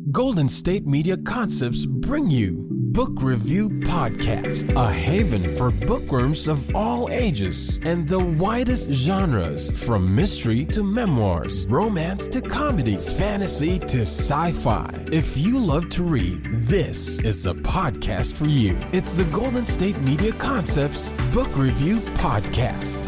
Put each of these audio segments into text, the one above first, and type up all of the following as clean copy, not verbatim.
Golden State Media Concepts bring you Book Review Podcast, a haven for bookworms of all ages and the widest genres, from mystery to memoirs, romance to comedy, fantasy to sci-fi. If you love to read, this is a podcast for you. It's the Golden State Media Concepts Book Review Podcast.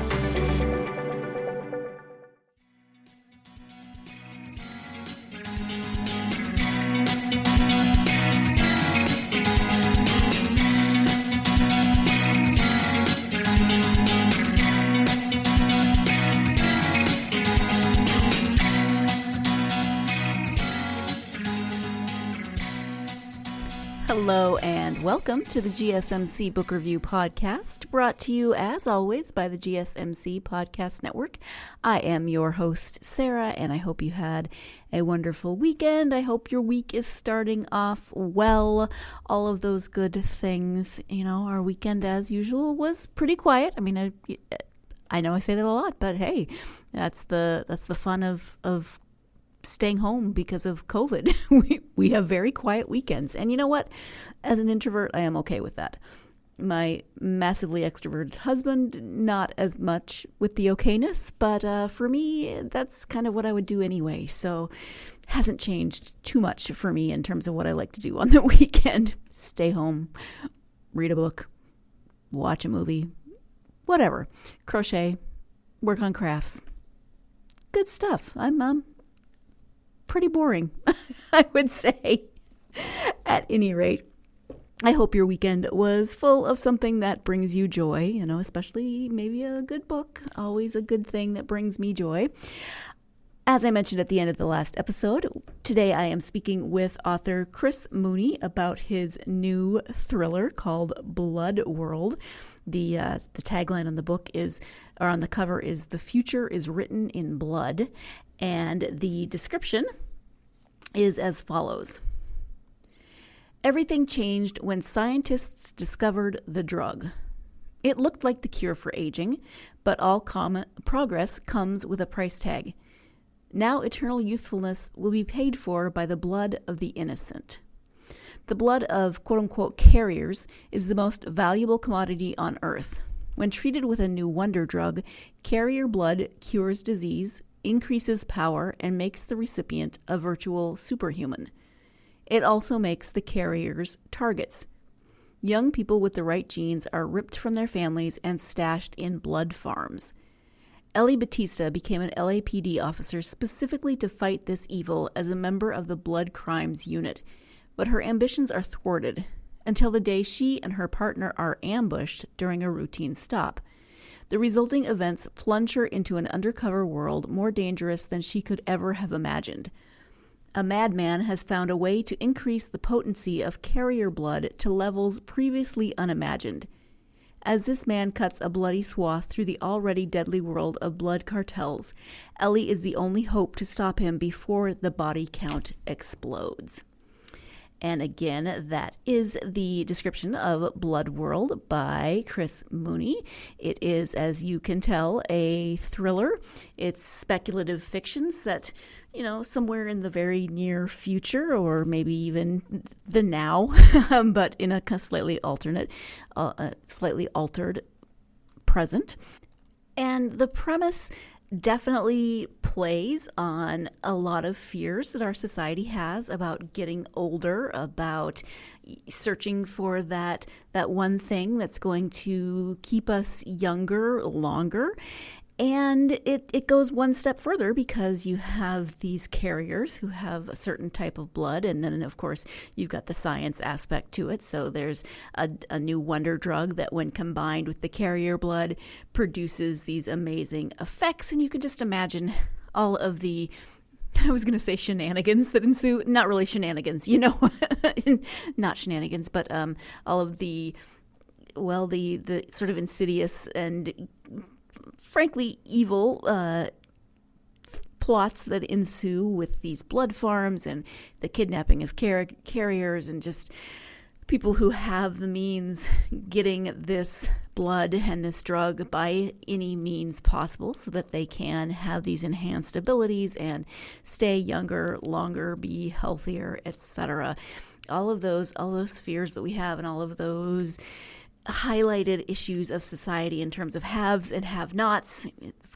Hello and welcome to the GSMC Book Review Podcast, brought to you as always by the GSMC Podcast Network. I am your host, Sarah, and I hope you had a wonderful weekend. I hope your week is starting off well. All of those good things. You know, our weekend, as usual, was pretty quiet. I mean, I know I say that a lot, but hey, that's the fun of staying home because of COVID. We have very quiet weekends. And you know what? As an introvert, I am okay with that. My massively extroverted husband, not as much with the okayness, but for me, that's kind of what I would do anyway. So hasn't changed too much for me in terms of what I like to do on the weekend. Stay home, read a book, watch a movie, whatever. Crochet, work on crafts. Good stuff. I'm pretty boring, I would say. At any rate, I hope your weekend was full of something that brings you joy, you know, especially maybe a good book, always a good thing that brings me joy. As I mentioned at the end of the last episode, today I am speaking with author Chris Mooney about his new thriller called Blood World. The tagline on the book on the cover is "The future is written in blood," and the description is as follows. Everything changed when scientists discovered the drug. It looked like the cure for aging, but all progress comes with a price tag. Now eternal youthfulness will be paid for by the blood of the innocent. The blood of quote-unquote carriers is the most valuable commodity on Earth. When treated with a new wonder drug, carrier blood cures disease, increases power, and makes the recipient a virtual superhuman. It also makes the carriers targets. Young people with the right genes are ripped from their families and stashed in blood farms. Ellie Batista became an LAPD officer specifically to fight this evil as a member of the Blood Crimes Unit, but her ambitions are thwarted until the day she and her partner are ambushed during a routine stop. The resulting events plunge her into an undercover world more dangerous than she could ever have imagined. A madman has found a way to increase the potency of carrier blood to levels previously unimagined. As this man cuts a bloody swath through the already deadly world of blood cartels, Ellie is the only hope to stop him before the body count explodes. And again, that is the description of Blood World by Chris Mooney. It is, as you can tell, a thriller. It's speculative fiction set, you know, somewhere in the very near future, or maybe even the now, but in a slightly altered present. And the premise definitely plays on a lot of fears that our society has about getting older, about searching for that one thing that's going to keep us younger longer. And it goes one step further because you have these carriers who have a certain type of blood. And then, of course, you've got the science aspect to it. So there's a new wonder drug that, when combined with the carrier blood, produces these amazing effects. And you can just imagine all of the, I was going to say shenanigans that ensue. Not really shenanigans, you know, not shenanigans, but all of the sort of insidious and frankly evil plots that ensue with these blood farms and the kidnapping of carriers, and just people who have the means getting this blood and this drug by any means possible so that they can have these enhanced abilities and stay younger, longer, be healthier, etc. All of those fears that we have and all of those highlighted issues of society in terms of haves and have-nots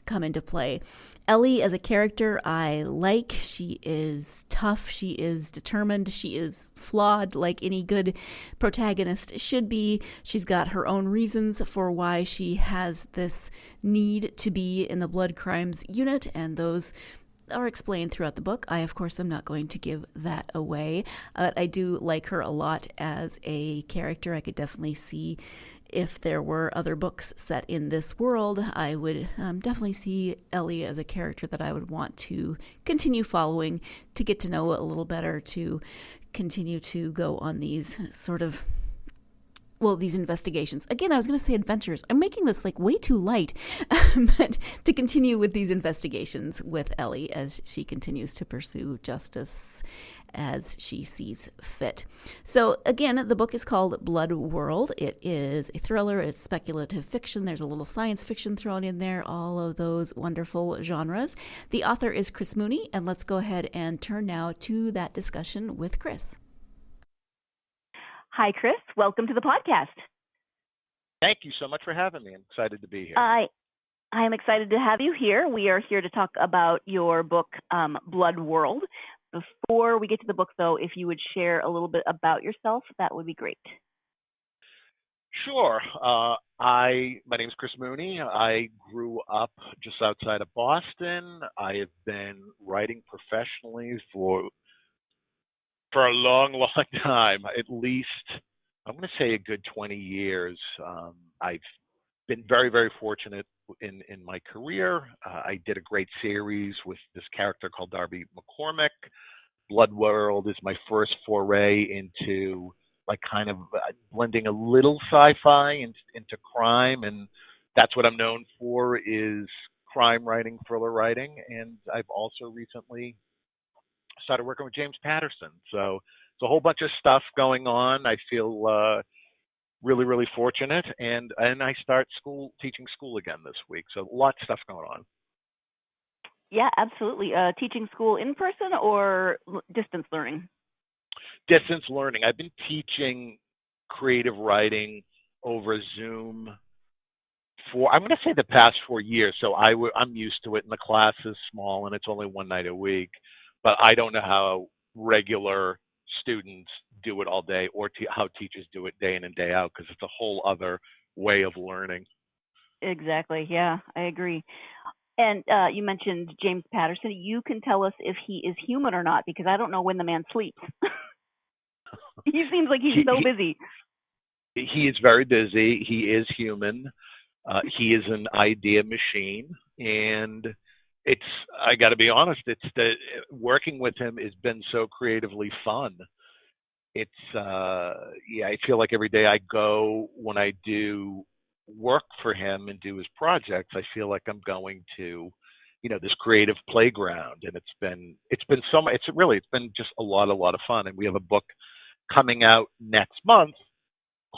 come into play. Ellie as a character I like. She is tough. She is determined. She is flawed like any good protagonist should be. She's got her own reasons for why she has this need to be in the blood crimes unit, and those are explained throughout the book. I, of course, am not going to give that away. I do like her a lot as a character. I could definitely see if there were other books set in this world, I would definitely see Ellie as a character that I would want to continue following, to get to know a little better, to continue to go on these sort of these investigations. Again, I was going to say adventures. I'm making this like way too light, but to continue with these investigations with Ellie as she continues to pursue justice as she sees fit. So again, the book is called Blood World. It is a thriller. It's speculative fiction. There's a little science fiction thrown in there, all of those wonderful genres. The author is Chris Mooney, and let's go ahead and turn now to that discussion with Chris. Hi, Chris. Welcome to the podcast. Thank you so much for having me. I'm excited to be here. I am excited to have you here. We are here to talk about your book, Blood World. Before we get to the book, though, if you would share a little bit about yourself, that would be great. Sure. My name is Chris Mooney. I grew up just outside of Boston. I have been writing professionally for a long, long time, at least, I'm going to say a good 20 years. I've been very, very fortunate in my career. I did a great series with this character called Darby McCormick. Blood World is my first foray into like kind of blending a little sci-fi into crime, and that's what I'm known for, is crime writing, thriller writing. And I've also recently started working with James Patterson. So it's a whole bunch of stuff going on. I feel really, really fortunate. And I start teaching school again this week. So lots of stuff going on. Yeah, absolutely. Teaching school in person or distance learning? Distance learning. I've been teaching creative writing over Zoom for, I'm going to say, the past 4 years. So I'm used to it, and the class is small and it's only one night a week. But I don't know how regular students do it all day, or how teachers do it day in and day out, because it's a whole other way of learning. Exactly. Yeah, I agree. And you mentioned James Patterson. You can tell us if he is human or not, because I don't know when the man sleeps. He seems like he's so busy. He is very busy. He is human. He is an idea machine, and I got to be honest, working with him has been so creatively fun. I feel like every day I go, when I do work for him and do his projects, I feel like I'm going to, this creative playground. And it's been just a lot of fun. And we have a book coming out next month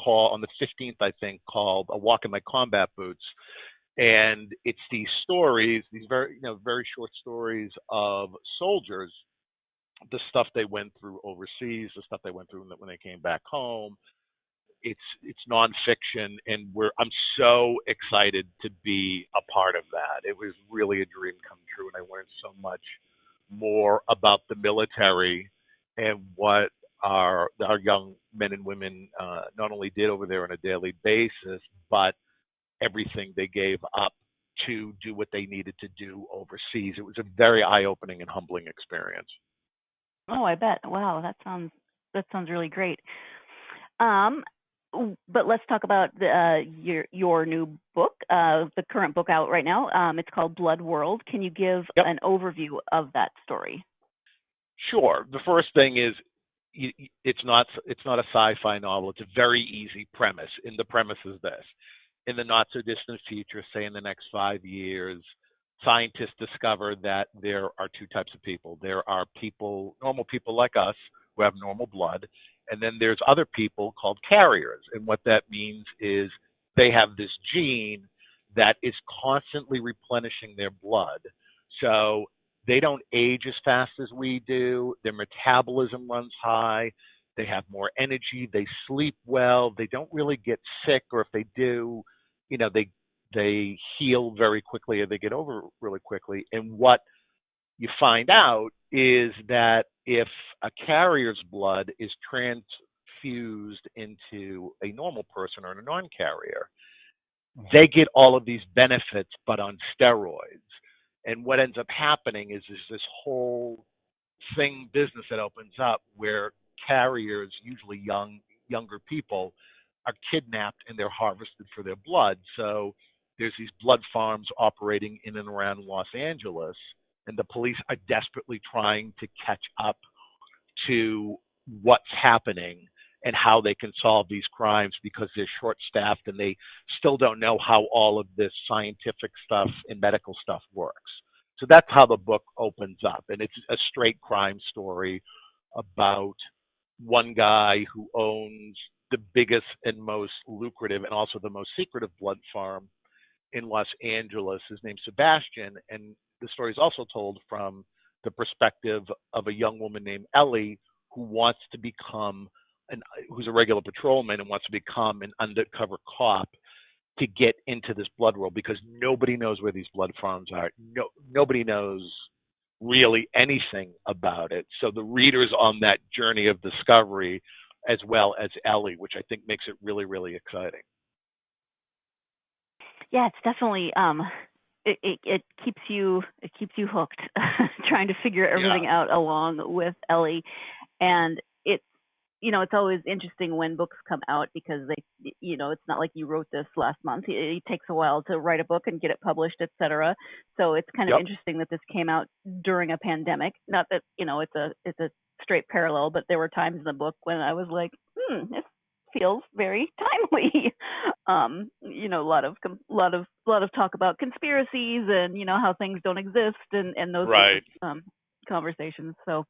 on the 15th, I think, called A Walk in My Combat Boots. And it's these stories, these very short stories of soldiers, the stuff they went through overseas, the stuff they went through when they came back home. It's nonfiction, and I'm so excited to be a part of that. It was really a dream come true, and I learned so much more about the military and what our young men and women not only did over there on a daily basis, but everything they gave up to do what they needed to do overseas. It was a very eye-opening and humbling experience. Oh, I bet. Wow, that sounds really great. But let's talk about your new book, the current book out right now. It's called Blood World. Can you give an overview of that story? Sure. The first thing is, it's not a sci-fi novel. It's a very easy premise. And the premise is this: in the not so distant future, say in the next 5 years, scientists discover that there are two types of people. There are normal people like us, who have normal blood, And then there's other people called carriers. And what that means is they have this gene that is constantly replenishing their blood. So they don't age as fast as we do. Their metabolism runs high. They have more energy. They sleep well. They don't really get sick, or if they do, they heal very quickly, or they get over really quickly. And what you find out is that if a carrier's blood is transfused into a normal person or a non-carrier, they get all of these benefits, but on steroids. And what ends up happening is this whole business that opens up where carriers, usually younger people, are kidnapped and they're harvested for their blood. So there's these blood farms operating in and around Los Angeles, and the police are desperately trying to catch up to what's happening and how they can solve these crimes, because they're short-staffed and they still don't know how all of this scientific stuff and medical stuff works. So that's how the book opens up. And it's a straight crime story about one guy who owns the biggest and most lucrative and also the most secretive blood farm in Los Angeles. His name's Sebastian. And the story is also told from the perspective of a young woman named Ellie, who wants to become who's a regular patrolman and wants to become an undercover cop to get into this blood world, because nobody knows where these blood farms are. Nobody knows really anything about it. So the reader's on that journey of discovery, as well as Ellie, which I think makes it really, really exciting. Yeah, it's definitely it keeps you hooked, trying to figure everything out along with Ellie. And it's always interesting when books come out, because it's not like you wrote this last month. It takes a while to write a book and get it published, etc. So it's kind of interesting that this came out during a pandemic. Not that, it's a straight parallel, but there were times in the book when I was like, this feels very timely. A lot of talk about conspiracies and, how things don't exist and those right. sorts of, conversations. So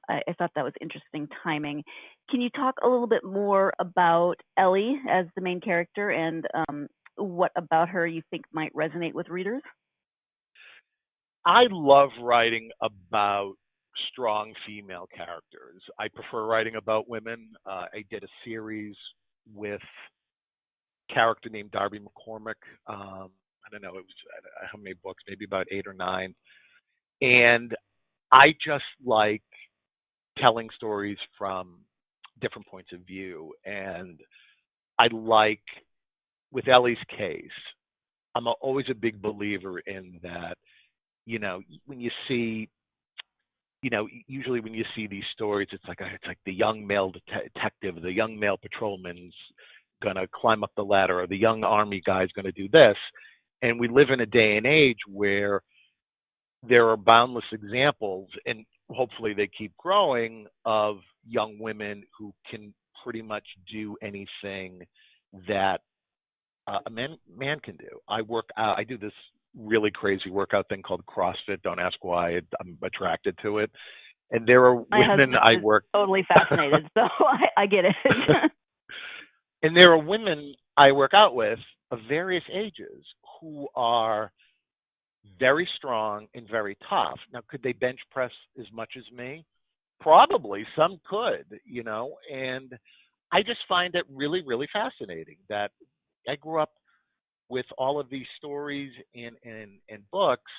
I thought that was interesting timing. Can you talk a little bit more about Ellie as the main character, and what about her you think might resonate with readers? I love writing about strong female characters. I prefer writing about women. I did a series with a character named Darby McCormick. I don't know, it was how many books, maybe about 8 or 9. And I just like telling stories from different points of view. And I like, with Ellie's case, I'm always a big believer in that, when you see, usually when you see these stories, it's like the young male detective, the young male patrolman's going to climb up the ladder, or the young army guy's going to do this. And we live in a day and age where there are boundless examples, and hopefully they keep growing, of young women who can pretty much do anything that a man can do. I do this really crazy workout thing called CrossFit. Don't ask why. I'm attracted to it. And there are women I work totally fascinated, so I get it. And there are women I work out with of various ages who are very strong and very tough. Now, could they bench press as much as me? Probably. Some could, and I just find it really, really fascinating that I grew up with all of these stories and books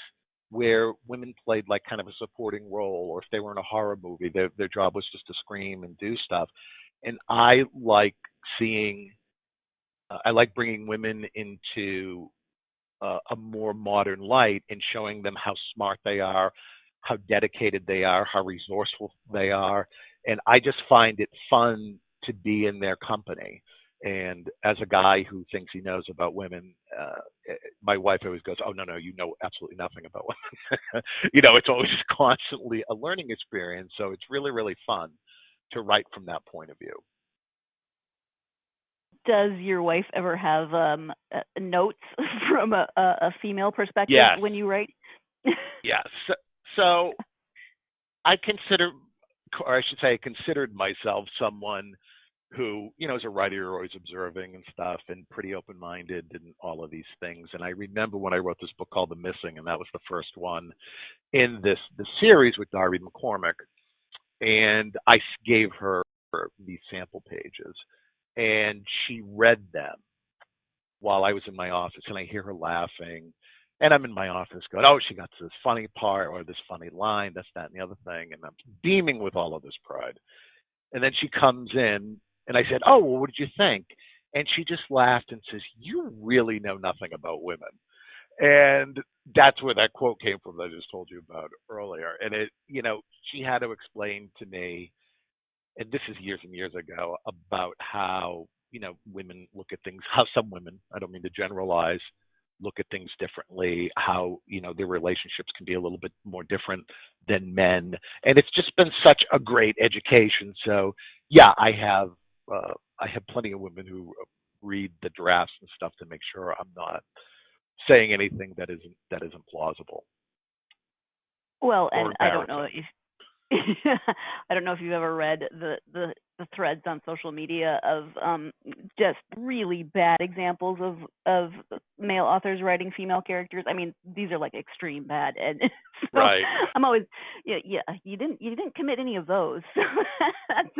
where women played like kind of a supporting role, or if they were in a horror movie, their job was just to scream and do stuff. And I like bringing women into a more modern light and showing them how smart they are, how dedicated they are, how resourceful they are. And I just find it fun to be in their company. And as a guy who thinks he knows about women, my wife always goes, "Oh, no, you know absolutely nothing about women." It's always constantly a learning experience. So it's really, really fun to write from that point of view. Does your wife ever have notes from a female perspective when you write? Yes. So I consider or I should say, I considered myself someone who, as a writer, you're always observing and stuff and pretty open-minded and all of these things. And I remember when I wrote this book called The Missing, and that was the first one in the series with Darby McCormick. And I gave her these sample pages, and she read them while I was in my office, and I hear her laughing. And I'm in my office going, oh, she got to this funny part or this funny line, this, that, and the other thing. And I'm beaming with all of this pride. And then she comes in, and I said, oh, well, what did you think? And she just laughed and says, you really know nothing about women. And that's where that quote came from that I just told you about earlier. And she had to explain to me, and this is years and years ago, about how, women look at things, how some women, I don't mean to generalize, look at things differently, how, their relationships can be a little bit more different than men. And it's just been such a great education. So yeah, I have plenty of women who read the drafts and stuff to make sure I'm not saying anything that isn't plausible. Well, and I don't know if I don't know if you've ever read the threads on social media of just really bad examples of male authors writing female characters. I mean, these are like extreme bad, and so right. I'm always you didn't commit any of those.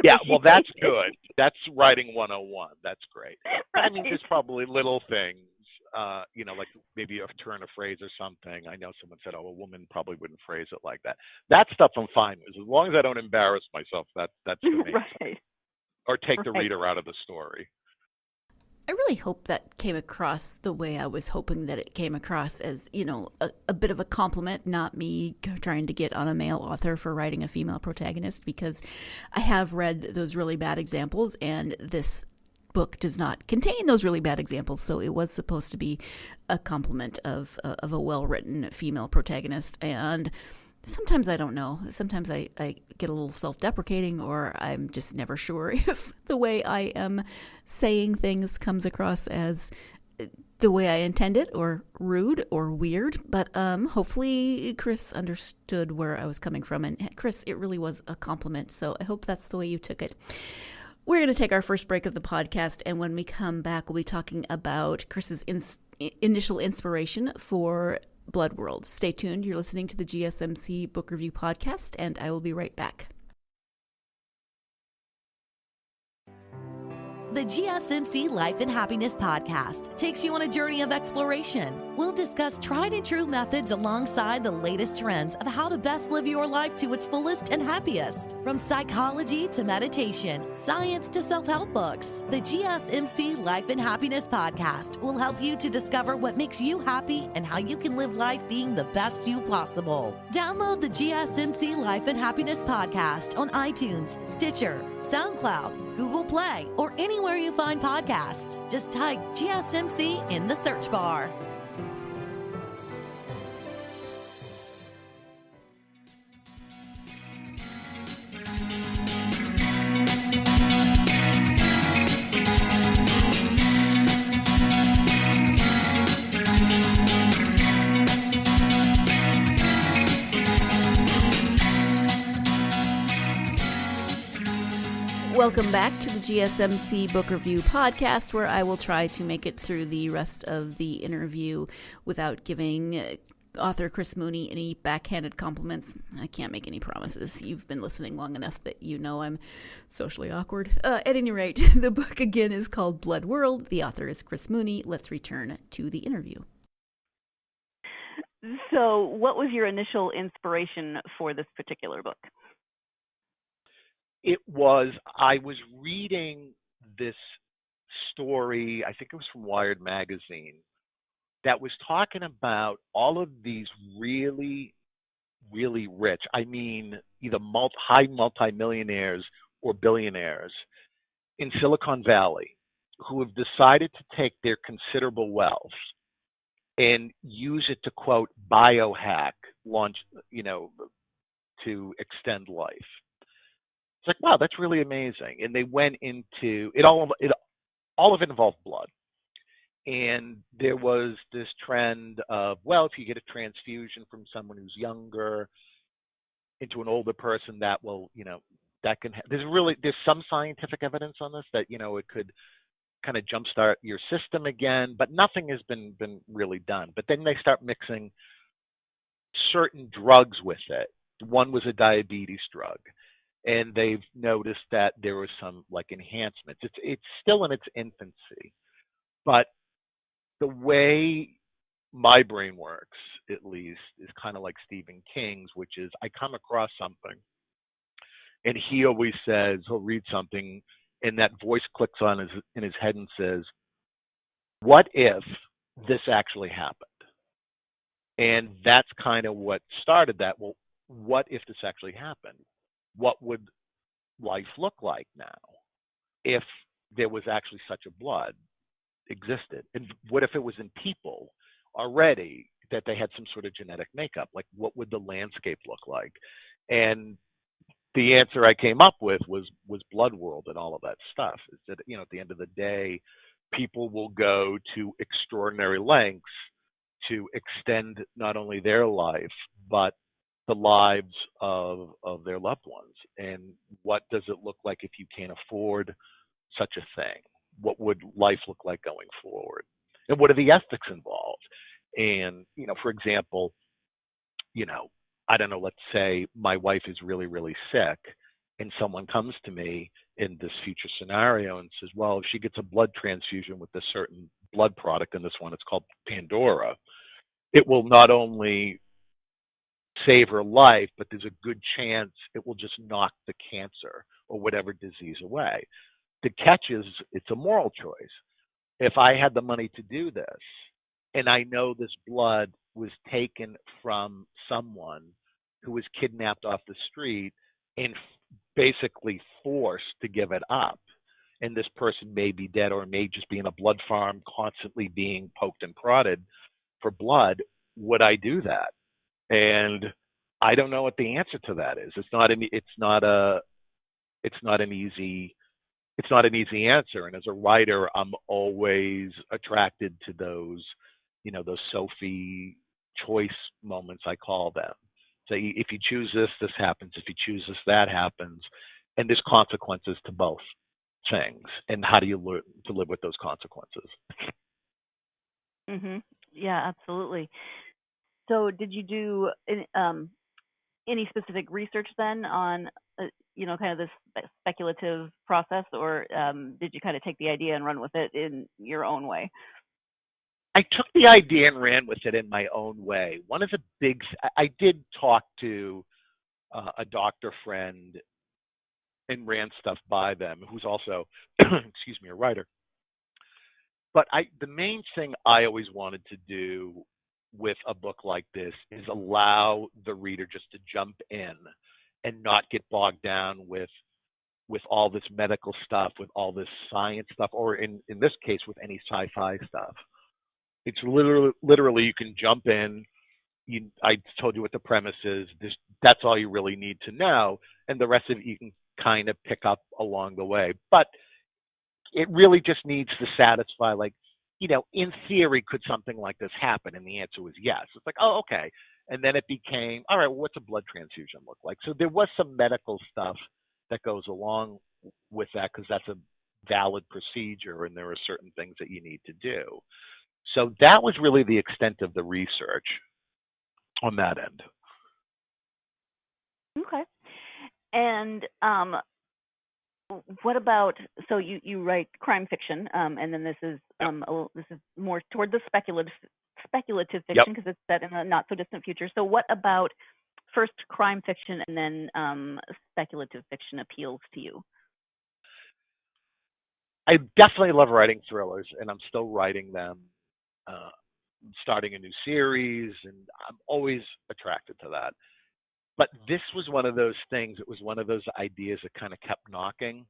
That's good. That's writing 101. That's great. Right. I mean, there's probably little things. Like maybe a turn of phrase or something. I know someone said, oh, a woman probably wouldn't phrase it like that. That stuff I'm fine with. As long as I don't embarrass myself, that's the main right. thing. Or take the reader out of the story. I really hope that came across the way I was hoping that it came across, as, a bit of a compliment, not me trying to get on a male author for writing a female protagonist, because I have read those really bad examples, and this book does not contain those really bad examples, so it was supposed to be a compliment of a well-written female protagonist. And sometimes I don't know. Sometimes I get a little self-deprecating, or I'm just never sure if the way I am saying things comes across as the way I intended, or rude, or weird. But hopefully Chris understood where I was coming from. And Chris, it really was a compliment, so I hope that's the way you took it. We're going to take our first break of the podcast, and when we come back, we'll be talking about Chris's initial inspiration for Blood World. Stay tuned. You're listening to the GSMC Book Review Podcast, and I will be right back. The GSMC Life and Happiness Podcast takes you on a journey of exploration. We'll discuss tried and true methods alongside the latest trends of how to best live your life to its fullest and happiest. From psychology to meditation, science to self-help books, the GSMC Life and Happiness Podcast will help you to discover what makes you happy and how you can live life being the best you possible. Download the GSMC Life and Happiness Podcast on iTunes, Stitcher, SoundCloud, Google Play, or anywhere you find podcasts. Just type GSMC in the search bar. Welcome back to the GSMC Book Review Podcast, where I will try to make it through the rest of the interview without giving author Chris Mooney any backhanded compliments. I can't make any promises. You've been listening long enough that you know I'm socially awkward. At any rate, the book again is called Blood World. The author is Chris Mooney. Let's return to the interview. So what was your initial inspiration for this particular book? I was reading this story, I think it was from Wired magazine, that was talking about all of these really, really rich, I mean, either high multimillionaires or billionaires in Silicon Valley who have decided to take their considerable wealth and use it to, quote, biohack, to extend life. It's like, wow, that's really amazing. And they went into it all of it involved blood. And there was this trend of, well, if you get a transfusion from someone who's younger into an older person, that will, there's some scientific evidence on this that, it could kind of jumpstart your system again, but nothing has been really done. But then they start mixing certain drugs with it. One was a diabetes drug, and they've noticed that there was some like enhancements. It's still in its infancy, but the way my brain works, at least, is kind of like Stephen King's, which is I come across something, and he always says he'll read something, and that voice clicks on in his head and says, "What if this actually happened?" And that's kind of what started that. Well, what if this actually happened? What would life look like now if there was actually such a blood existed? And what if it was in people already, that they had some sort of genetic makeup? Like, what would the landscape look like? And the answer I came up with was Blood World and all of that stuff. Is that, at the end of the day, people will go to extraordinary lengths to extend not only their life, but the lives of their loved ones. And what does it look like if you can't afford such a thing? What would life look like going forward? And what are the ethics involved? And, for example, I don't know, let's say my wife is really, really sick, and someone comes to me in this future scenario and says, well, if she gets a blood transfusion with this certain blood product, and this one, it's called Pandora, it will not only save her life, but there's a good chance it will just knock the cancer or whatever disease away. The catch is it's a moral choice. If I had the money to do this, and I know this blood was taken from someone who was kidnapped off the street and basically forced to give it up, and this person may be dead or may just be in a blood farm constantly being poked and prodded for blood, would I do that? And I don't know what the answer to that is. It's not an easy answer. And as a writer, I'm always attracted to those Sophie choice moments, I call them. So if you choose this, this happens. If you choose this, that happens. And there's consequences to both things. And how do you learn to live with those consequences? Mhm. Yeah, absolutely. So, did you do any specific research then on, kind of this speculative process, or did you kind of take the idea and run with it in your own way? I took the idea and ran with it in my own way. One of the I did talk to a doctor friend and ran stuff by them, who's also, excuse me, a writer. But the main thing I always wanted to do with a book like this is allow the reader just to jump in and not get bogged down with all this medical stuff, with all this science stuff, or in this case, with any sci-fi stuff. It's literally you can jump in. I told you what the premise is. That's all you really need to know, and the rest of it you can kind of pick up along the way. But it really just needs to satisfy, like, in theory, could something like this happen? And the answer was yes. It's like, oh, okay. And then it became, all right, well, what's a blood transfusion look like? So there was some medical stuff that goes along with that, because that's a valid procedure, and there are certain things that you need to do. So that was really the extent of the research on that end. Okay. And what about, so you write crime fiction, and then this is more toward the speculative fiction, because it's set in a not so distant future. So what about first crime fiction and then speculative fiction appeals to you? I definitely love writing thrillers, and I'm still writing them, starting a new series, and I'm always attracted to that. But this was one of those things. It was one of those ideas that kind of kept knocking,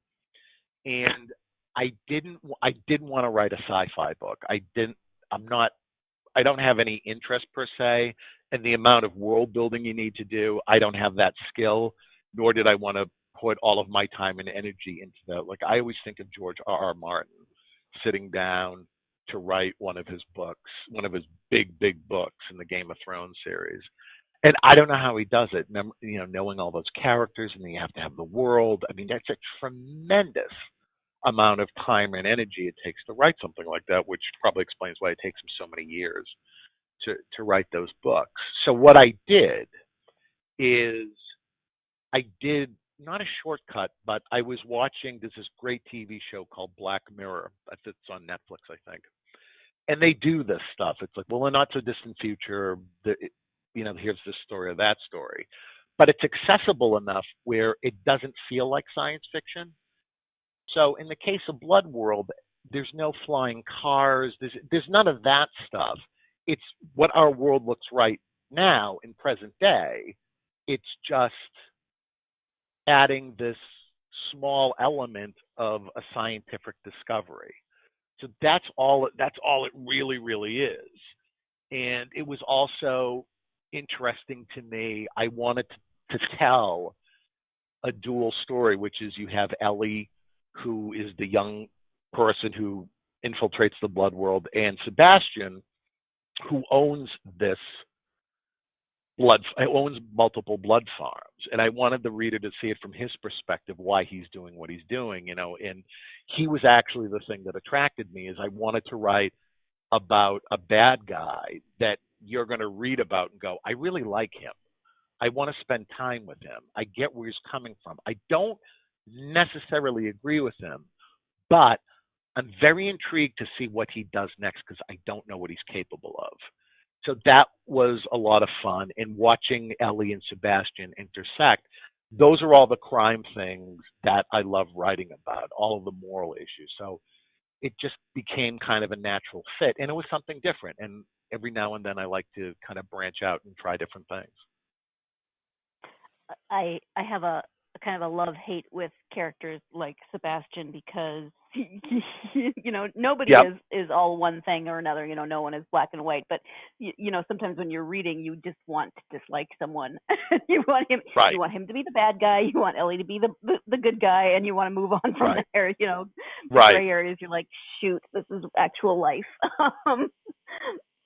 and I didn't want to write a sci-fi book. I don't have any interest per se, and the amount of world building you need to do, I don't have that skill, nor did I want to put all of my time and energy into that. Like, I always think of George R.R. Martin sitting down to write one of his books, one of his big books in the Game of Thrones series. And I don't know how he does it. Knowing all those characters, and then you have to have the world. I mean, that's a tremendous amount of time and energy it takes to write something like that, which probably explains why it takes him so many years to write those books. So what I did is I did not a shortcut, but I was watching this great TV show called Black Mirror. It's on Netflix, I think. And they do this stuff. It's like, well, in not so distant future, here's this story or that story. But it's accessible enough where it doesn't feel like science fiction. So in the case of Blood World, there's no flying cars. There's none of that stuff. It's what our world looks right now in present day. It's just adding this small element of a scientific discovery. So that's all it really, really is. And it was also interesting to me. I wanted to tell a dual story, which is you have Ellie, who is the young person who infiltrates the blood world, and Sebastian, who owns multiple blood farms. And I wanted the reader to see it from his perspective, why he's doing what he's doing, and he was actually the thing that attracted me. Is I wanted to write about a bad guy that you're going to read about and go, I really like him. I want to spend time with him. I get where he's coming from. I don't necessarily agree with him, but I'm very intrigued to see what he does next because I don't know what he's capable of. So that was a lot of fun. And watching Ellie and Sebastian intersect, those are all the crime things that I love writing about, all of the moral issues. So it just became kind of a natural fit, and it was something different. And every now and then I like to kind of branch out and try different things. I have a kind of a love-hate with characters like Sebastian because nobody Yep. is all one thing or another. No one is black and white. But sometimes when you're reading, you just want to dislike someone. You want him. Right. You want him to be the bad guy. You want Ellie to be the good guy, and you want to move on from Right. there. The Right. gray areas. You're like, shoot, this is actual life.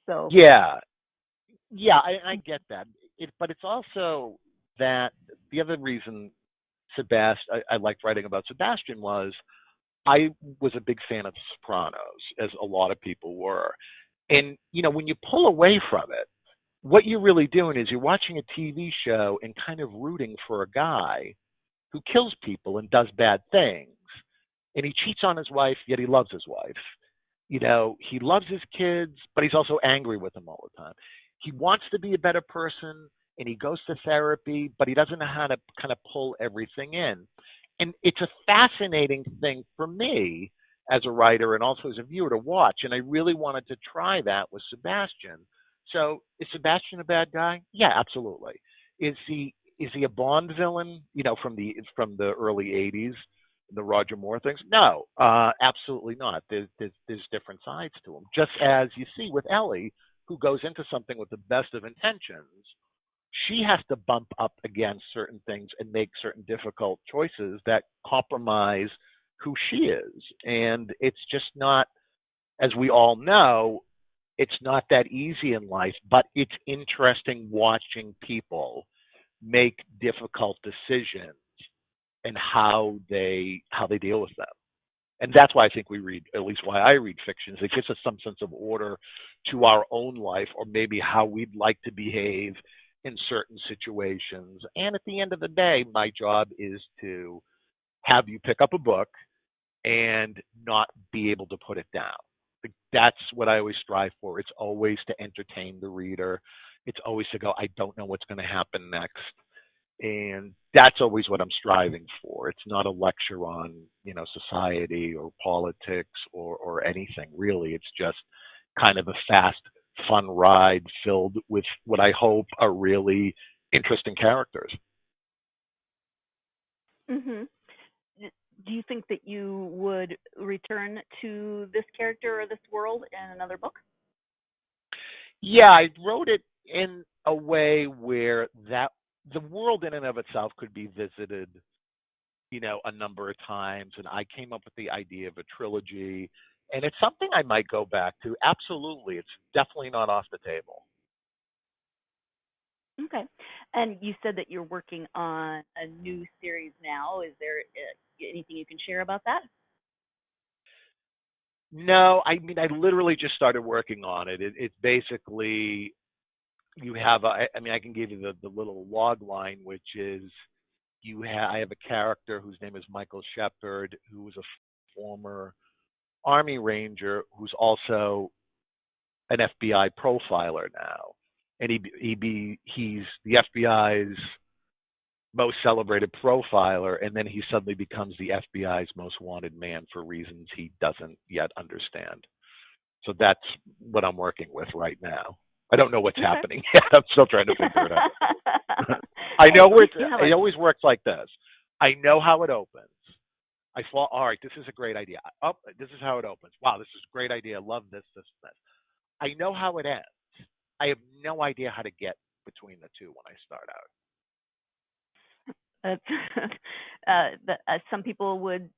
So Yeah. I get that. But it's also that the other reason I liked writing about Sebastian was I was a big fan of The Sopranos, as a lot of people were. And, when you pull away from it, what you're really doing is you're watching a TV show and kind of rooting for a guy who kills people and does bad things. And he cheats on his wife, yet he loves his wife. He loves his kids, but he's also angry with them all the time. He wants to be a better person, and he goes to therapy, but he doesn't know how to kind of pull everything in. And it's a fascinating thing for me as a writer and also as a viewer to watch. And I really wanted to try that with Sebastian. So is Sebastian a bad guy? Yeah, absolutely. Is he a Bond villain, from the early 80s? The Roger Moore things? No, absolutely not. There's different sides to him. Just as you see with Ellie, who goes into something with the best of intentions, she has to bump up against certain things and make certain difficult choices that compromise who she is. And it's just not, as we all know, it's not that easy in life, but it's interesting watching people make difficult decisions and how they deal with them. And that's why I think we read, at least why I read fiction, is it gives us some sense of order to our own life, or maybe how we'd like to behave in certain situations. And at the end of the day, my job is to have you pick up a book and not be able to put it down. That's what I always strive for. It's always to entertain the reader. It's always to go, I don't know what's going to happen next. And that's always what I'm striving for. It's not a lecture on, society or politics or anything, really. It's just kind of a fast, fun ride filled with what I hope are really interesting characters. Mm-hmm. Do you think that you would return to this character or this world in another book? Yeah, I wrote it in a way where that the world in and of itself could be visited, a number of times. And I came up with the idea of a trilogy, and it's something I might go back to. Absolutely. It's definitely not off the table. Okay. And you said that you're working on a new series now. Is there anything you can share about that? No, I mean, I literally just started working on it. It's basically you have I mean, I can give you the little log line, which is I have a character whose name is Michael Shepard, who was a former Army Ranger who's also an FBI profiler now, and he's the FBI's most celebrated profiler, and then he suddenly becomes the FBI's most wanted man for reasons he doesn't yet understand. So that's what I'm working with right now. I don't know what's Okay. happening yet. I'm still trying to figure it out. I know it always works like this. I know how it opens. I thought, all right, this is a great idea. Oh, this is how it opens. Wow, this is a great idea. Love this. I know how it ends. I have no idea how to get between the two when I start out. Some people would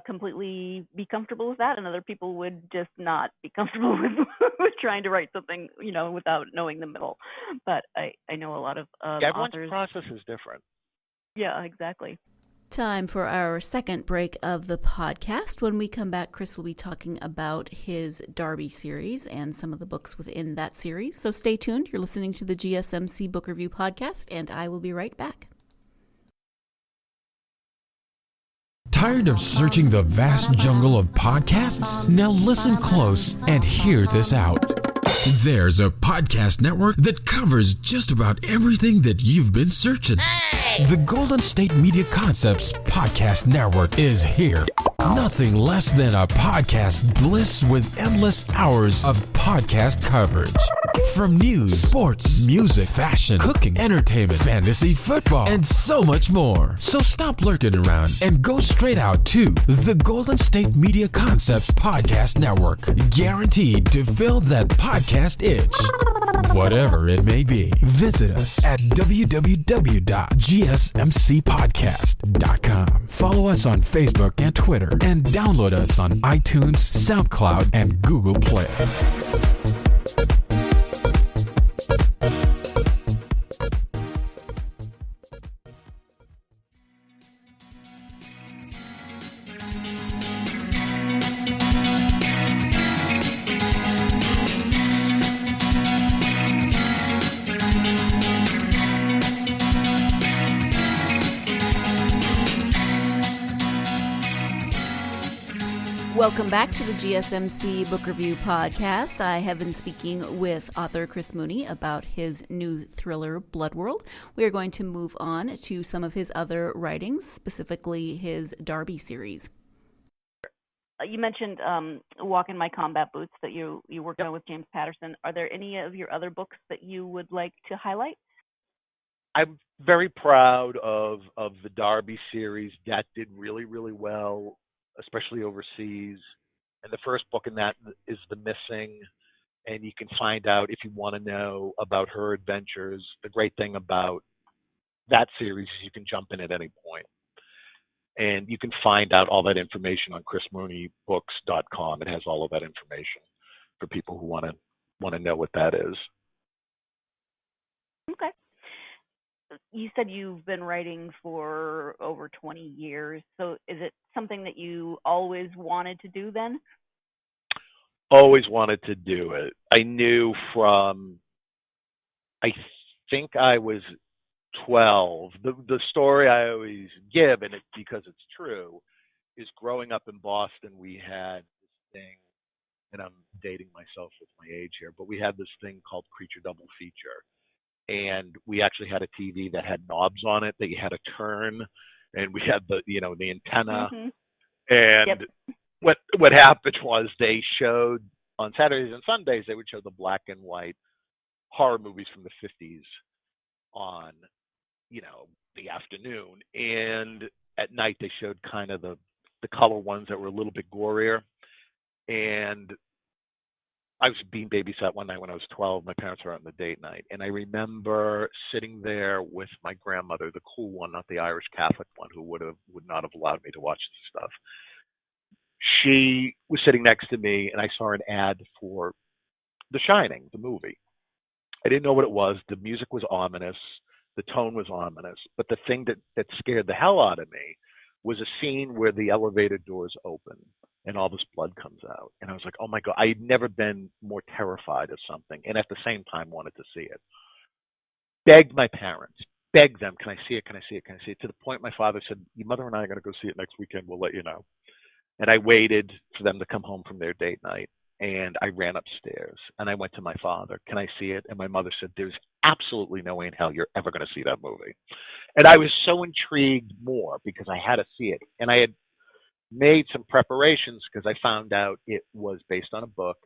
completely be comfortable with that, and other people would just not be comfortable with trying to write something, without knowing the middle. But I know a lot of Everyone's authors. process is different. Yeah, exactly. Time for our second break of the podcast. When we come back, Chris will be talking about his Darby series and some of the books within that series. So stay tuned. You're listening to the GSMC Book Review Podcast, and I will be right back. Tired of searching the vast jungle of podcasts? Now listen close and hear this out. There's a podcast network that covers just about everything that you've been searching. The Golden State Media Concepts Podcast Network is here. Nothing less than a podcast bliss with endless hours of podcast coverage. From news, sports, music, fashion, cooking, entertainment, fantasy, football, and so much more. So stop lurking around and go straight out to the Golden State Media Concepts Podcast Network. Guaranteed to fill that podcast itch. Whatever it may be, visit us at www.gsmcpodcast.com. Follow us on Facebook and Twitter, and download us on iTunes, SoundCloud, and Google Play. Welcome back to the GSMC Book Review Podcast. I have been speaking with author Chris Mooney about his new thriller, Blood World. We are going to move on to some of his other writings, specifically his Darby series. You mentioned Walk in My Combat Boots that you worked on with James Patterson. Are there any of your other books that you would like to highlight? I'm very proud of the Darby series. That did really, really well, especially overseas. And the first book in that is The Missing. And you can find out if you want to know about her adventures. The great thing about that series is you can jump in at any point. And you can find out all that information on chrismooneybooks.com. It has all of that information for people who want to know what that is. Okay. You said you've been writing for over 20 years. So is it something that you always wanted to do then? Always wanted to do it. I knew I think I was 12. The story I always give, and it's because it's true, is growing up in Boston, we had this thing, and I'm dating myself with my age here, but we had this thing called Creature Double Feature. And we actually had a TV that had knobs on it that you had to turn, and we had the antenna. Mm-hmm. And Yep. what happened was they showed on Saturdays and Sundays, they would show the black and white horror movies from the 50s on, the afternoon. And at night they showed kind of the color ones that were a little bit gorier. And I was being babysat one night when I was 12. My parents were out on the date night. And I remember sitting there with my grandmother, the cool one, not the Irish Catholic one, who would not have allowed me to watch this stuff. She was sitting next to me, and I saw an ad for The Shining, the movie. I didn't know what it was. The music was ominous. The tone was ominous. But the thing that scared the hell out of me was a scene where the elevator doors open and all this blood comes out. And I was like, oh my God, I'd never been more terrified of something. And at the same time wanted to see it. Begged my parents, begged them, can I see it? Can I see it? Can I see it? To the point my father said, your mother and I are going to go see it next weekend. We'll let you know. And I waited for them to come home from their date night. And I ran upstairs and I went to my father, can I see it? And my mother said, there's absolutely no way in hell you're ever going to see that movie. And I was so intrigued more because I had to see it. And I had made some preparations because I found out it was based on a book.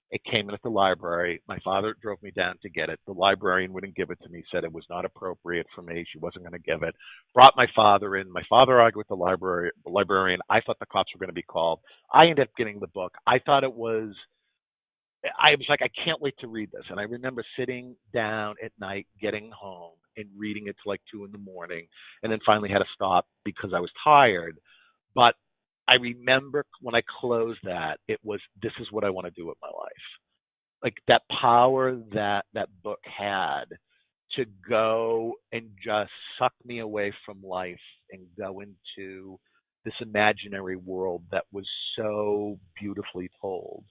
It came in at the library. My father drove me down to get it. The librarian wouldn't give it to me, said it was not appropriate for me. She wasn't going to give it. Brought my father in. My father argued with the librarian. I thought the cops were going to be called. I ended up getting the book. I was like, I can't wait to read this. And I remember sitting down at night, getting home and reading it till like 2 a.m. and then finally had to stop because I was tired. But I remember when I closed that, it was, this is what I want to do with my life. Like that power that book had to go and just suck me away from life and go into this imaginary world that was so beautifully told.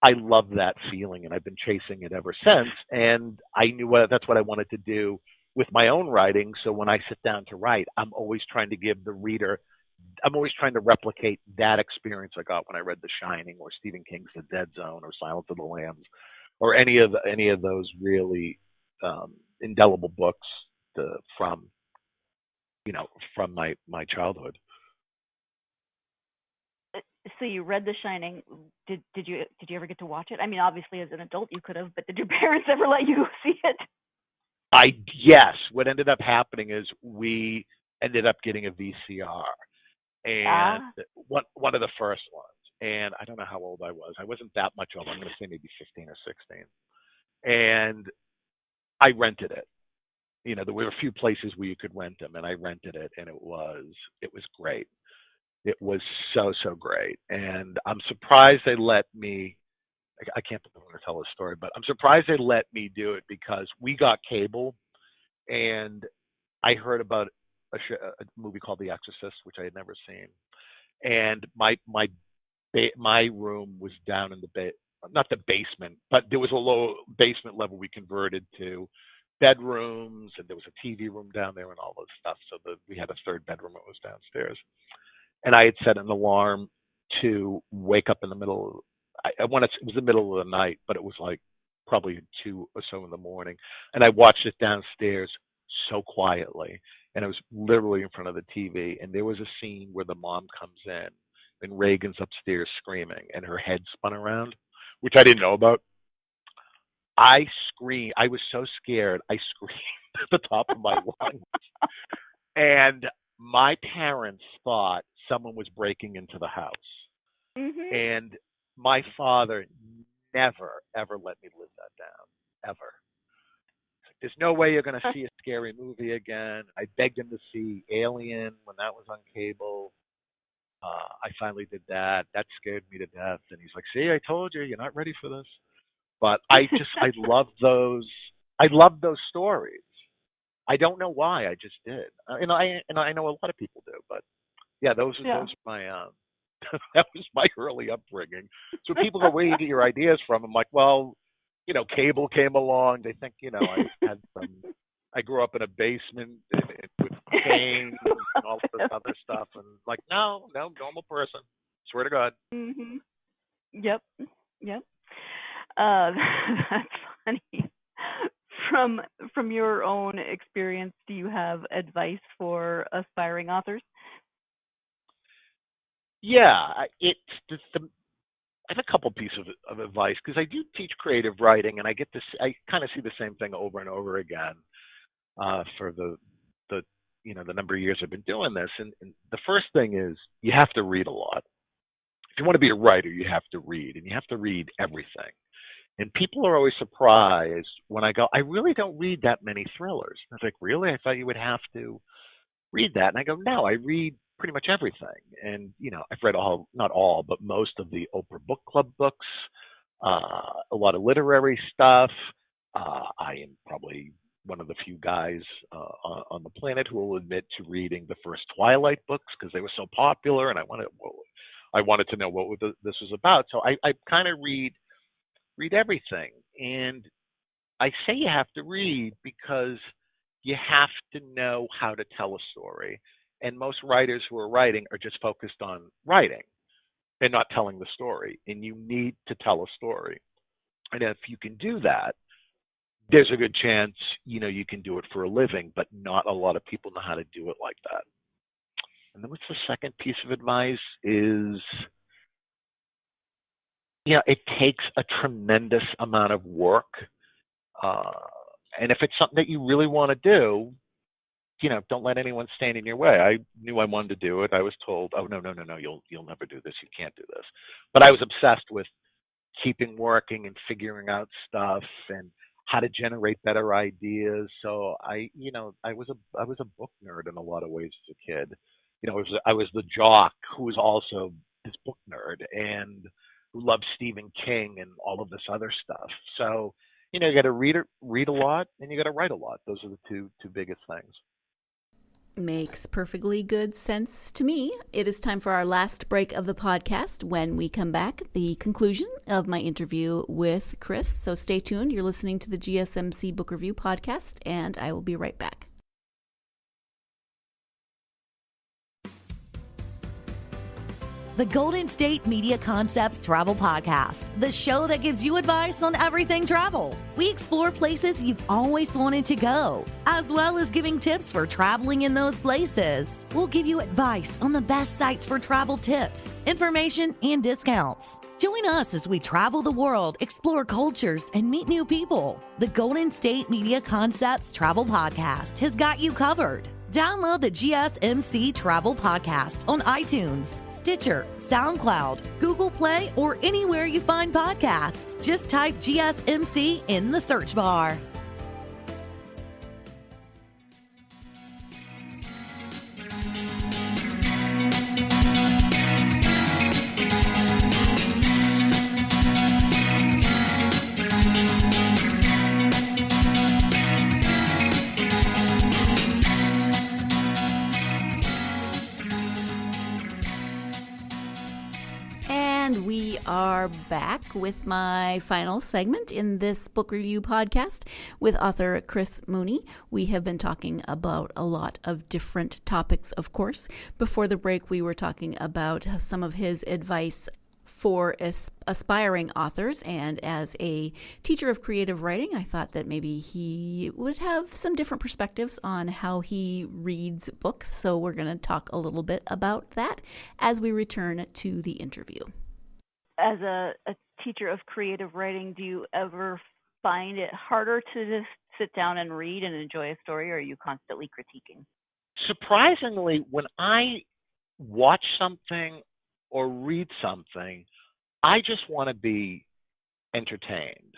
I love that feeling, and I've been chasing it ever since. And I knew that's what I wanted to do with my own writing. So when I sit down to write, I'm always trying to give the reader, I'm always trying to replicate that experience I got when I read The Shining or Stephen King's The Dead Zone or Silence of the Lambs or any of those really indelible books from my childhood. So you read The Shining. Did you ever get to watch it? I mean, obviously as an adult you could have, but did your parents ever let you go see it? Yes. What ended up happening is we ended up getting a VCR, and one of the first ones. And I don't know how old I was. I wasn't that much old. I'm going to say maybe 15 or 16. And I rented it. There were a few places where you could rent them, and I rented it, and it was great. It was so great. And I'm surprised they let me. I can't believe I'm going to tell this story, but I'm surprised they let me do it because we got cable, and I heard about a movie called The Exorcist, which I had never seen, and my room was down in not the basement, but there was a low basement level we converted to bedrooms, and there was a TV room down there and all this stuff. So we had a third bedroom that was downstairs, and I had set an alarm to wake up in the middle. It was the middle of the night, but it was like probably 2 or so in the morning, and I watched it downstairs so quietly, and I was literally in front of the TV, and there was a scene where the mom comes in and Reagan's upstairs screaming and her head spun around, which I didn't know about. I screamed. I was so scared. I screamed at the top of my lungs. And my parents thought someone was breaking into the house. Mm-hmm. And my father never, ever let me live that down, ever. There's no way you're going to see a scary movie again. I begged him to see Alien when that was on cable. I finally did that. That scared me to death. And he's like, see, I told you, you're not ready for this. But I love those. I love those stories. I don't know why. I just did. I know a lot of people do. But yeah, those are my that was my early upbringing. So people go, where do you get your ideas from? I'm like, well, cable came along. They think, I grew up in a basement with canes and all this other stuff. And like, no, normal person. Swear to God. Mm-hmm. Yep. That's funny. From your own experience, do you have advice for aspiring authors? Yeah, I have a couple pieces of advice because I do teach creative writing, and I kind of see the same thing over and over again for the number of years I've been doing this. And the first thing is you have to read a lot. If you want to be a writer, you have to read, and you have to read everything. And people are always surprised when I go, I really don't read that many thrillers. I was like, really? I thought you would have to read that. And I go, no, I read pretty much everything. And, I've read not all, but most of the Oprah Book Club books, a lot of literary stuff. I am probably one of the few guys on the planet who will admit to reading the first Twilight books because they were so popular, and I wanted to know what this was about. So I kind of read everything, and I say you have to read because you have to know how to tell a story. And most writers who are writing are just focused on writing and not telling the story. And you need to tell a story. And if you can do that, there's a good chance, you can do it for a living, but not a lot of people know how to do it like that. And then what's the second piece of advice is, it takes a tremendous amount of work. And if it's something that you really want to do, don't let anyone stand in your way. I knew I wanted to do it. I was told, oh, no, you'll never do this. You can't do this. But I was obsessed with keeping working and figuring out stuff and how to generate better ideas. So I was a book nerd in a lot of ways as a kid. I was the jock who was also this book nerd and who loved Stephen King and all of this other stuff. So, you got to read a lot, and you got to write a lot. Those are the two biggest things. Makes perfectly good sense to me. It is time for our last break of the podcast. When we come back, the conclusion of my interview with Chris. So stay tuned. You're listening to the GSMC Book Review Podcast, and I will be right back. The Golden State Media Concepts Travel Podcast, the show that gives you advice on everything travel. We explore places you've always wanted to go, as well as giving tips for traveling in those places. We'll give you advice on the best sites for travel tips, information, and discounts. Join us as we travel the world, explore cultures, and meet new people. The Golden State Media Concepts Travel Podcast has got you covered. Download the GSMC Travel Podcast on iTunes, Stitcher, SoundCloud, Google Play, or anywhere you find podcasts. Just type GSMC in the search bar. We are back with my final segment in this book review podcast with author Chris Mooney. We have been talking about a lot of different topics, of course. Before the break, we were talking about some of his advice for aspiring authors, and as a teacher of creative writing, I thought that maybe he would have some different perspectives on how he reads books. So we're going to talk a little bit about that as we return to the interview. As a teacher of creative writing, do you ever find it harder to just sit down and read and enjoy a story, or are you constantly critiquing? Surprisingly, when I watch something or read something, I just want to be entertained.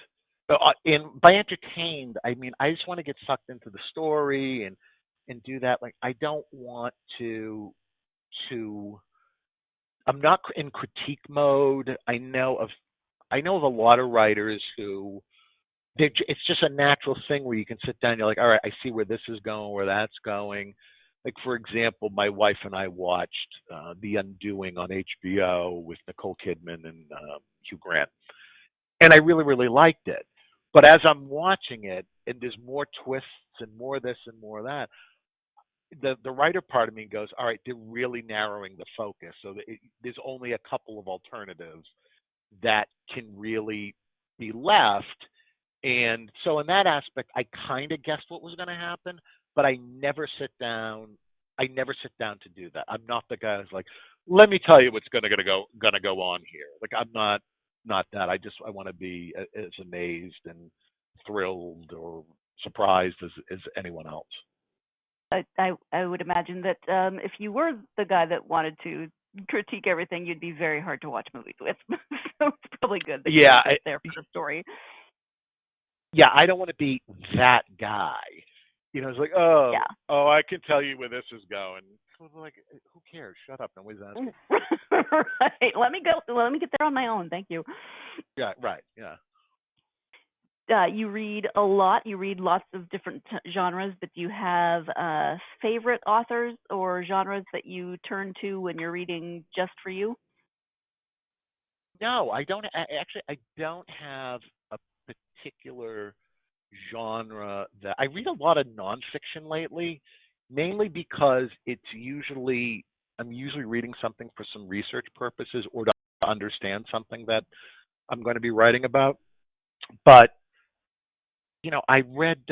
And by entertained, I mean I just want to get sucked into the story and do that. Like I don't want to I'm not in critique mode. I know of a lot of writers who it's just a natural thing where you can sit down and you're like, all right, I see where this is going, where that's going. Like, for example, my wife and I watched The Undoing on HBO with Nicole Kidman and Hugh Grant. And I really, really liked it. But as I'm watching it, and there's more twists and more this and more that, the writer part of me goes, all right, they're really narrowing the focus. So there's only a couple of alternatives that can really be left. And so in that aspect, I kind of guessed what was going to happen, but I never sit down to do that. I'm not the guy who's like, let me tell you what's going to go on here. Like I'm not that. I want to be as amazed and thrilled or surprised as anyone else. I would imagine that if you were the guy that wanted to critique everything, you'd be very hard to watch movies with. So it's probably good that you're there for the story. Yeah, I don't want to be that guy. It's like, I can tell you where this is going. Like, who cares? Shut up. Nobody's asking. Right. Let me get there on my own. Thank you. Yeah. Right. Yeah. You read a lot. You read lots of different genres, but do you have favorite authors or genres that you turn to when you're reading just for you? No, I don't. Actually, I don't have a particular genre that I read a lot of nonfiction lately, mainly because I'm usually reading something for some research purposes or to understand something that I'm going to be writing about. But I read.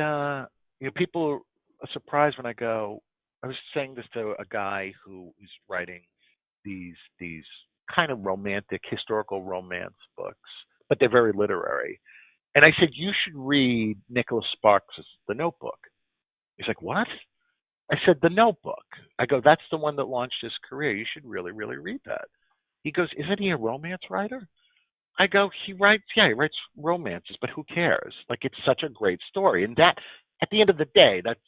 People are surprised when I go. I was saying this to a guy who is writing these kind of romantic historical romance books, but they're very literary. And I said, you should read Nicholas Sparks' The Notebook. He's like, what? I said, The Notebook. I go, that's the one that launched his career. You should really, really read that. He goes, isn't he a romance writer? I go, he writes romances, but who cares? Like, it's such a great story. And that, at the end of the day, that's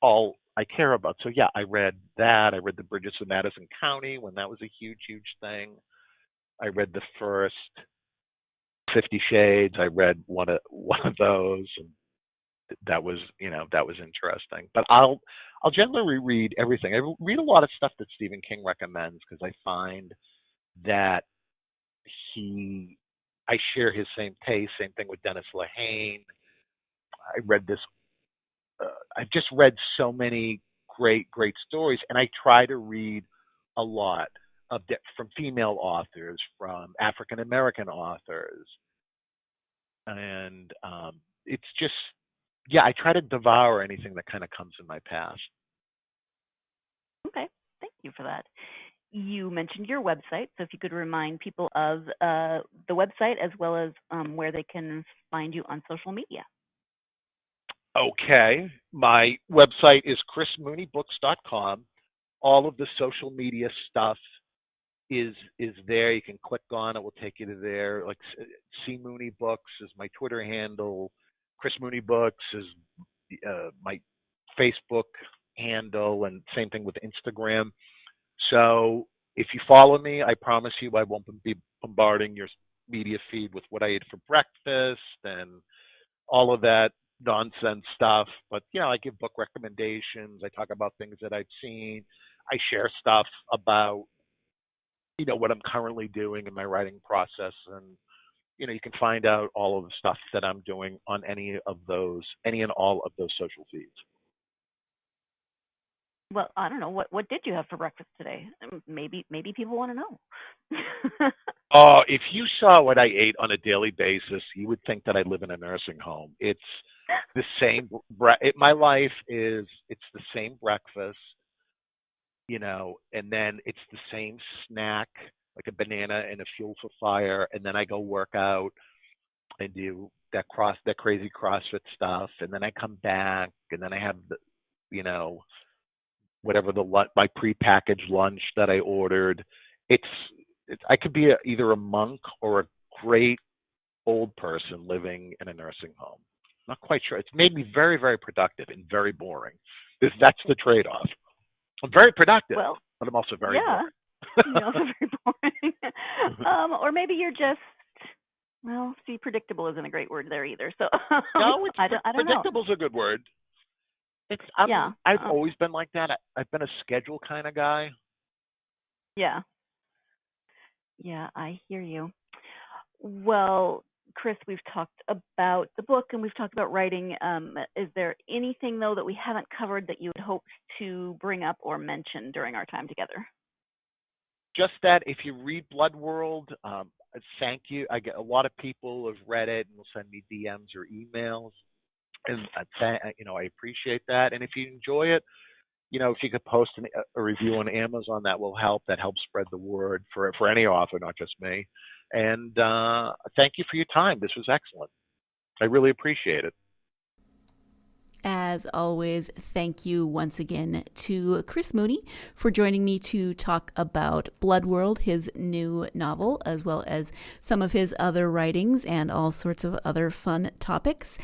all I care about. So, yeah, I read that. I read The Bridges of Madison County when that was a huge, huge thing. I read the first 50 Shades. I read one of those, and that was interesting. But I'll generally read everything. I read a lot of stuff that Stephen King recommends because I find that I share his same taste. Same thing with Dennis Lehane. I read this. I've just read so many great stories, and I try to read a lot from female authors, from African American authors, and it's just, yeah, I try to devour anything that kind of comes in my path. Okay, thank you for that. You mentioned your website, so if you could remind people of the website as well as where they can find you on social media. Okay, my website is chrismooneybooks.com. All of the social media stuff is there. You can click on it; will take you to there. Like C Mooney Books is my Twitter handle. Chris Mooney Books is my Facebook handle, and same thing with Instagram. So if you follow me, I promise you I won't be bombarding your media feed with what I ate for breakfast and all of that nonsense stuff. But, I give book recommendations. I talk about things that I've seen. I share stuff about, what I'm currently doing in my writing process. And, you can find out all of the stuff that I'm doing on any and all of those social feeds. Well, I don't know. What did you have for breakfast today? Maybe people want to know. Oh, if you saw what I ate on a daily basis, you would think that I live in a nursing home. It's the same. My life it's the same breakfast, and then it's the same snack, like a banana and a fuel for fire, and then I go work out and do that crazy CrossFit stuff, and then I come back, and then I have whatever my prepackaged lunch that I ordered. I could be either a monk or a great old person living in a nursing home. Not quite sure. It's made me very, very productive and very boring. That's the trade-off. I'm very productive, but I'm also very boring. You're also very boring. Or maybe you're just, predictable isn't a great word there either. So no, I don't know. Predictable's a good word. I've always been like that. I've been a schedule kind of guy. Yeah. Yeah, I hear you. Well, Chris, we've talked about the book and we've talked about writing. Is there anything, though, that we haven't covered that you would hope to bring up or mention during our time together? Just that if you read Blood World, thank you. I get a lot of people have read it and will send me DMs or emails. And I appreciate that. And if you enjoy it, if you could post a review on Amazon, that will help. That helps spread the word for any author, not just me. And thank you for your time. This was excellent. I really appreciate it. As always, thank you once again to Chris Mooney for joining me to talk about Blood World, his new novel, as well as some of his other writings and all sorts of other fun topics.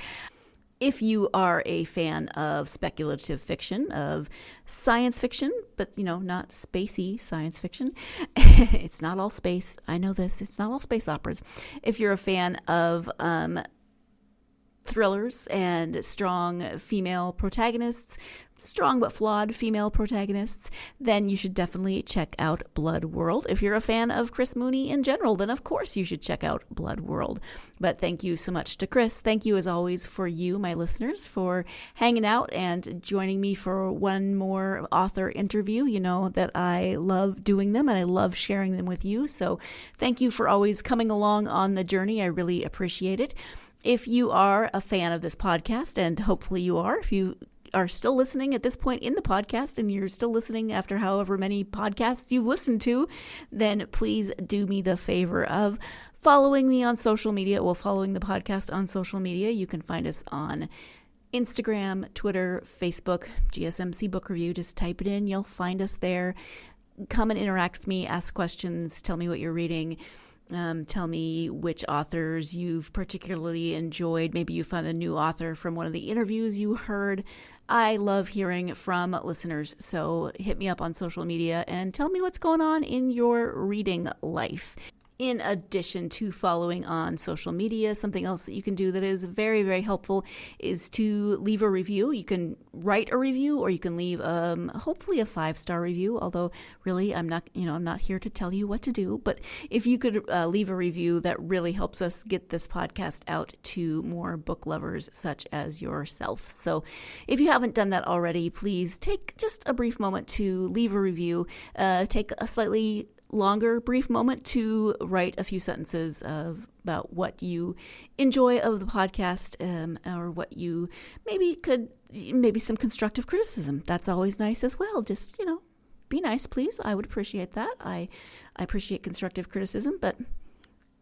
If you are a fan of speculative fiction, of science fiction, but, not spacey science fiction, it's not all space. I know this. It's not all space operas. If you're a fan of thrillers and strong female protagonists, strong but flawed female protagonists, then you should definitely check out Blood World. If you're a fan of Chris Mooney in general, then of course you should check out Blood World. But thank you so much to Chris. Thank you as always for you, my listeners, for hanging out and joining me for one more author interview. You know that I love doing them and I love sharing them with you. So thank you for always coming along on the journey. I really appreciate it. If you are a fan of this podcast, and hopefully you are, if you are still listening at this point in the podcast and you're still listening after however many podcasts you've listened to, then please do me the favor of following me on social media. Well, following the podcast on social media. You can find us on Instagram, Twitter, Facebook, GSMC Book Review. Just type it in. You'll find us there. Come and interact with me, ask questions, tell me what you're reading. Tell me which authors you've particularly enjoyed. Maybe you found a new author from one of the interviews you heard. I love hearing from listeners, so hit me up on social media and tell me what's going on in your reading life. In addition to following on social media, something else that you can do that is very, very helpful is to leave a review. You can write a review, or you can leave hopefully a 5-star review. Although really, I'm not here to tell you what to do. But if you could leave a review, that really helps us get this podcast out to more book lovers such as yourself. So if you haven't done that already, please take just a brief moment to leave a review. Take a slightly longer, brief moment to write a few sentences about what you enjoy of the podcast, or what you maybe some constructive criticism. That's always nice as well. Just, be nice, please. I would appreciate that. I appreciate constructive criticism, but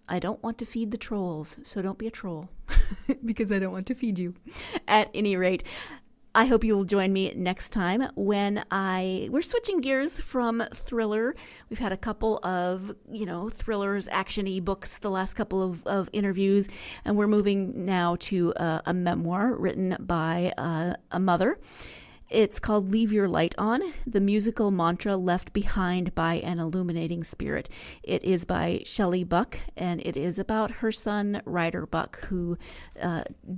I don't want to feed the trolls, so don't be a troll because I don't want to feed you. At any rate, I hope you will join me next time when we're switching gears from thriller. We've had a couple of, thrillers, action-y books the last couple of interviews, and we're moving now to a memoir written by a mother. It's called Leave Your Light On, the musical mantra left behind by an illuminating spirit. It is by Shelley Buck, and it is about her son, Ryder Buck, who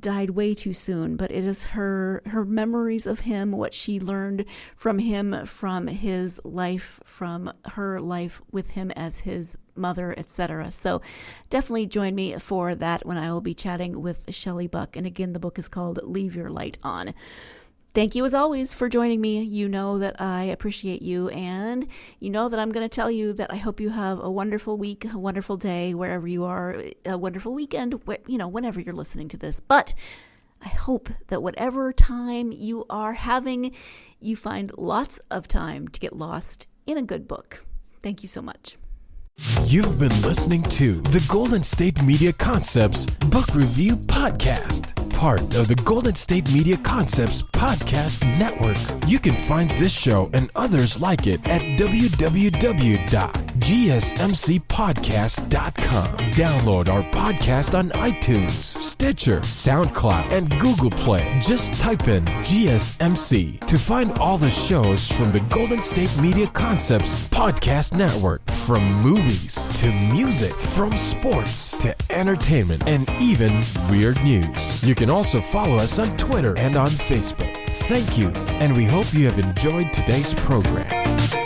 died way too soon. But it is her memories of him, what she learned from him, from his life, from her life with him as his mother, etc. So definitely join me for that when I will be chatting with Shelley Buck. And again, the book is called Leave Your Light On. Thank you as always for joining me. You know that I appreciate you, and you know that I'm going to tell you that I hope you have a wonderful week, a wonderful day, wherever you are, a wonderful weekend, whenever you're listening to this. But I hope that whatever time you are having, you find lots of time to get lost in a good book. Thank you so much. You've been listening to the Golden State Media Concepts Book Review Podcast, part of the Golden State Media Concepts Podcast Network. You can find this show and others like it at www.gsmcpodcast.com. Download our podcast on iTunes, Stitcher, SoundCloud, and Google Play. Just type in GSMC to find all the shows from the Golden State Media Concepts Podcast Network, from movies to music, from sports to entertainment, and even weird news. You can also follow us on Twitter and on Facebook. Thank you, and we hope you have enjoyed today's program.